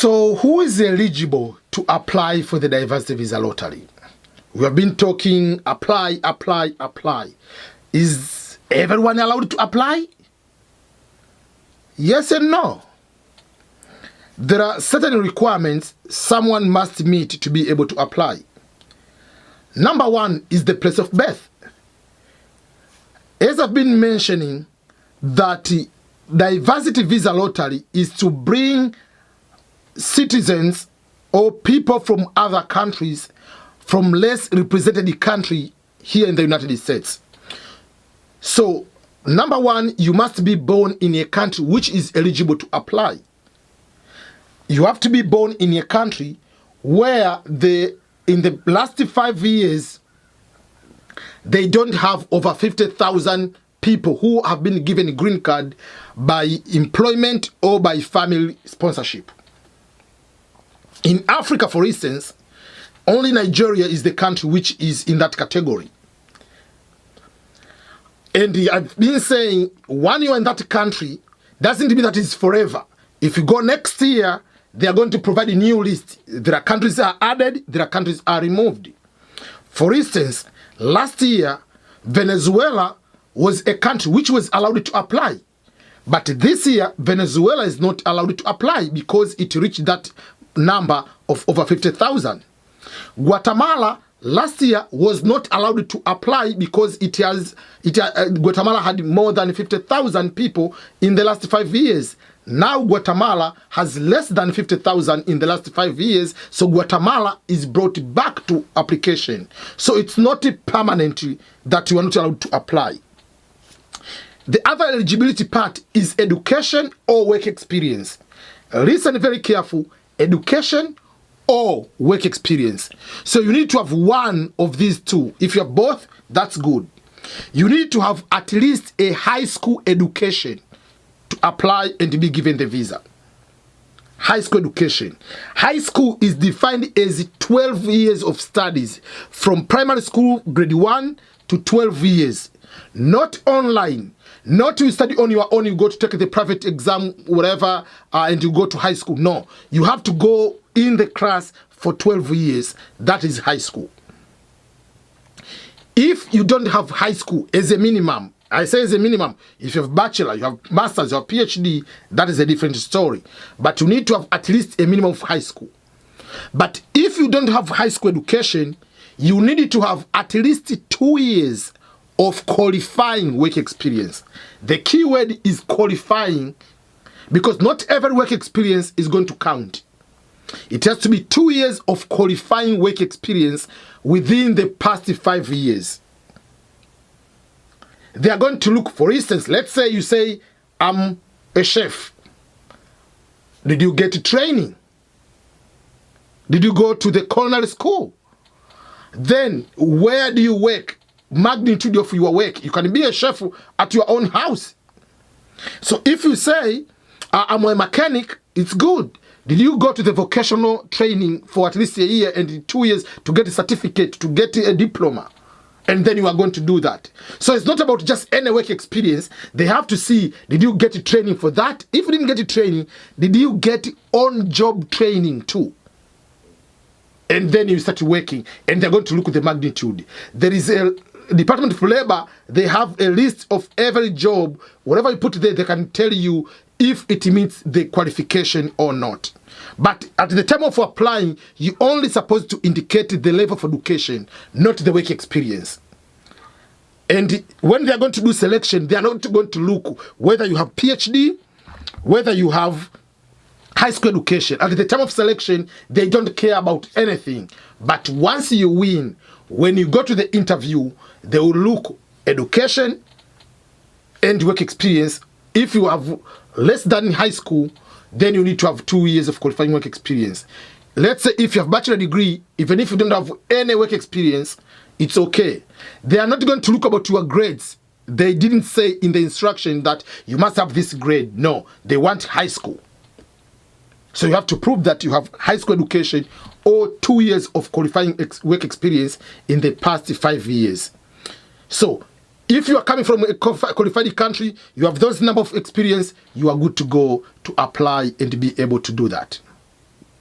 So who is eligible to apply for the diversity visa lottery? We have been talking apply. Is everyone allowed to apply? Yes and no. There are certain requirements someone must meet to be able to apply. Number one is the place of birth. As I've been mentioning, that diversity visa lottery is to bring citizens or people from other countries, from less represented country here in the United States. So, number one, you must be born in a country which is eligible to apply. You have to be born in a country where in the last 5 years, they don't have over 50,000 people who have been given a green card by employment or by family sponsorship. In Africa, for instance, only Nigeria is the country which is in that category. And I've been saying, when you're in that country, doesn't mean that it's forever. If you go next year, they are going to provide a new list. There are countries that are added, there are countries that are removed. For instance, last year, Venezuela was a country which was allowed to apply. But this year, Venezuela is not allowed to apply because it reached that number of over 50,000. Guatemala last year was not allowed to apply because Guatemala had more than 50,000 people in the last 5 years. Now Guatemala has less than 50,000 in the last 5 years, so Guatemala is brought back to application. So it's not permanent that you are not allowed to apply. The other eligibility part is education or work experience. Listen very careful, education or work experience. So you need to have one of these two. If you have both, that's good. You need to have at least a high school education to apply and to be given the visa. High school education. High school is defined as 12 years of studies from primary school grade 1 to 12 years. Not online. Not you study on your own, you go to take the private exam, whatever, and you go to high school. No. You have to go in the class for 12 years. That is high school. If you don't have high school as a minimum, I say as a minimum, if you have bachelor, you have masters, you have PhD, that is a different story. But you need to have at least a minimum of high school. But if you don't have high school education, you need to have at least 2 years of qualifying work experience. The key word is qualifying, because not every work experience is going to count. It has to be 2 years of qualifying work experience within the past 5 years. They are going to look, for instance, let's say you say, I'm a chef. Did you get training? Did you go to the culinary school? Then, where do you work? Magnitude of your work. You can be a chef at your own house. So if you say, I'm a mechanic, it's good. Did you go to the vocational training for at least a year and 2 years to get a certificate, to get a diploma? And then you are going to do that. So it's not about just any work experience. They have to see, did you get training for that? If you didn't get training, did you get on-job training too? And then you start working, and they're going to look at the magnitude. There is a Department of Labor, they have a list of every job. Whatever you put there, they can tell you if it meets the qualification or not. But at the time of applying, you're only supposed to indicate the level of education, not the work experience. And when they're going to do selection, they are not going to look whether you have PhD, whether you have high school education. At the time of selection, they don't care about anything. But once you win, when you go to the interview, they will look education and work experience. If you have less than high school, then you need to have 2 years of qualifying work experience. Let's say if you have bachelor degree, even if you don't have any work experience, it's okay. They are not going to look about your grades. They didn't say in the instruction that you must have this grade. No, they want high school. So you have to prove that you have high school education or 2 years of qualifying work experience in the past 5 years. So if you are coming from a qualified country, you have those number of experience, you are good to go to apply and be able to do that.